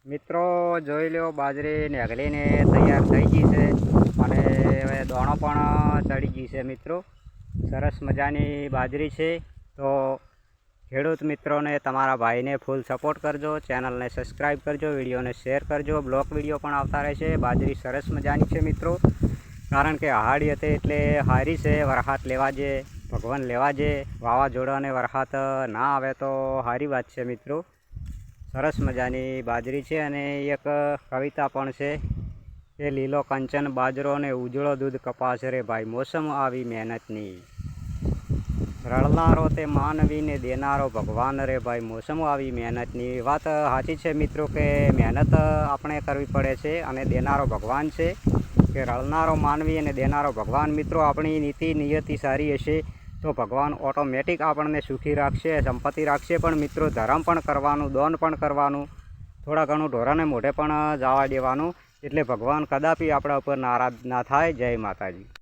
મિત્રો જોઈ લો, બાજરી નેગલીને તૈયાર થઈ ગઈ છે અને હવે દોણો પણ ચડી ગઈ છે. મિત્રો સરસ મજાની બાજરી છે. તો ખેડૂત મિત્રોને તમારા ભાઈને ફૂલ સપોર્ટ કરજો, ચેનલને સબસ્ક્રાઈબ કરજો, વિડીયોને શેર કરજો. બ્લોક વિડીયો પણ આવતા રહેશે. બાજરી સરસ મજાની છે મિત્રો, કારણ કે આહાડી હતી એટલે હારી છે. વરસાદ લેવા જે ભગવાન લેવા જે વાવાઝોડાને વરસાદ ના આવે તો સારી વાત છે મિત્રો. સરસ મજાની બાજરી છે અને એક કવિતા પણ છે કે લીલો કંચન બાજરો ને ઉજળો દૂધ કપાસ રે ભાઈ, મોસમ આવી મહેનતની. રળનારો તે માનવીને દેનારો ભગવાન રે ભાઈ, મોસમ આવી મહેનતની. વાત સાચી છે મિત્રો કે મહેનત આપણે કરવી પડે છે અને દેનારો ભગવાન છે. કે રળનારો માનવી અને દેનારો ભગવાન. મિત્રો આપણી નીતિ નિયતિ સારી હશે તો ભગવાન ઓટોમેટિક આપણને સુખી રાખશે, સંપત્તિ રાખશે. પણ મિત્રો ધર્મ પણ કરવાનું, દાન પણ કરવાનું, થોડા ઘણું ઢોરાને મોઢે પણ જવા દેવાનું, એટલે ભગવાન કદાપી આપણા ઉપર નારાજ ના થાય. જય માતાજી.